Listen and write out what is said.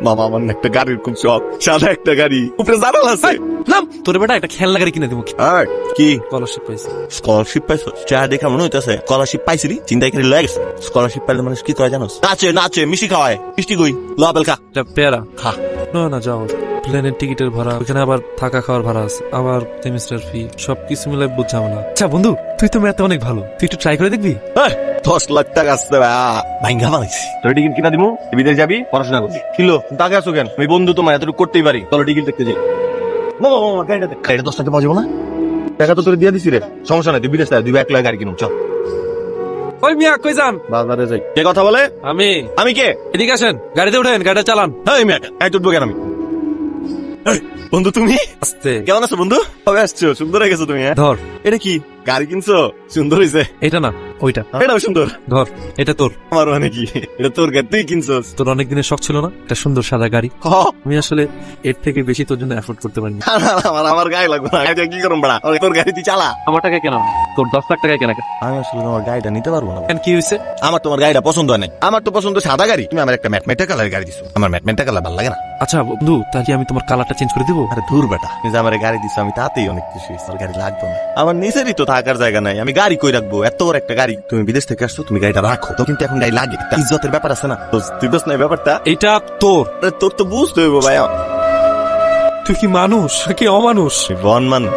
মামা আমার না একটা গাড়ির খুব শখ, সাদা একটা গাড়ি, উপরে জানাল আছে। নাম তোর বেটা একটা খেলনা গাড়ি কিনে দিব। কি স্কলারশিপ পাইছি। স্কলারশিপ পাইছো? চা দেখা মনে হইতেছে স্কলারশিপ পাইছিলি, চিন্তাই করে লয়ে গেছে। স্কলারশিপ পাইলে মানুষ কি করে জানোস? নাচে নাচে, মিষ্টি খাওয়ায়। মিষ্টি কই ল আপেল খা। এটা পেয়ারা খা। না যাও, প্লেনের টিকিটের ভাড়া, ওখানে আবার থাকা খাওয়ার ভাড়া আছে, আবার সেমিস্টার ফি, সবকিছু মিলে বুঝ ঝামেলা। আচ্ছা বন্ধু, তুই তো ম্যাথে অনেক ভালো, তুই একটু ট্রাই করে দেখবি। 10 লাখ টাকা আসছে ভাইঙ্গা বানাইছি। তোর টিকিট কিনা দিমু, বিদেশ যাবি, পড়াশোনা করবি। কিলো তাকে আসো কেন? আমি বন্ধু তোমার এতটুকু করতেই পারি। চলো টিকিট দেখতে যাই। গাড়িটা 10 টাকা পাওয়া যাবো না? টাকা তো তোর দিয়ে দিছি রে, সমস্যা নাই, তুই বিদেশ যাবি, 2 লাখ গাড়ি কিনুম। চল ওই মিয়া কই যান? বাজারে যাই। কে কথা বলে? আমি কে? এদিকে আসেন, গাড়িতে উঠেন, গাড়িটা চালান। হ্যাঁ মিয়া, তুটবো কেন আমি? বন্ধু তুমি আস্তে। কেমন আছো বন্ধু? কবে আসছো? সুন্দর হয়ে গেছো তুমি। ধর, এটা কি গাড়ি কিনছো? সুন্দর হয়েছে। এটা না ওইটা। এটাও সুন্দর। ধর, এটা তোর। আমার মানে কি, এটা তোর গাড়ি, তুই কিনছস? তোর অনেক দিনের শখ ছিল না একটা সুন্দর সাদা গাড়ি? আমি আসলে এর থেকে বেশি তোর জন্য এফোর্ড করতে পারিনি। আমার গায়ে লাগবে না, এটা কি করুন বড়া? তোর গাড়ি তুই চালা। আমার টাকা কেনা তোর 10 লাখ টাকায় কেনা। আমি আসলে তোমার গাড়িটা নিতে পারবো না। কি হয়েছে? আমার তোমার গাড়িটা পছন্দ হয় নাই। আমার তো পছন্দ সাদা গাড়ি, তুমি আমার একটা ম্যাটমেটা কালার গাড়ি দিছো। আমার ম্যাটমেটা কালার ভালো লাগে না। আচ্ছা বন্ধু, তাহলে আমি তোমার কালারটা চেঞ্জ করে দিব। আরে দূর বেটা, তুমি যে আমার গাড়ি দিছো আমি তাতেই অনেক খুশি হয়েছি। আমার গাড়ি লাগবে না, আমার নিজেরই তো থাকার জায়গা নাই, আমি গাড়ি কই রাখবো? এত বড় একটা গাড়ি, তুমি বিদেশ থেকে আসছো, তুমি গাড়িটা রাখো তো, কিন্তু এখন গাড়ি লাগে, একটা ইজ্জতের ব্যাপার আছে না? তুই বুঝছ না এই ব্যাপারটা? এটা তোর। তোর তো বুঝতে হইব ভাই। তুই কি মানুষ কি অমানুষ? বন মানুষ।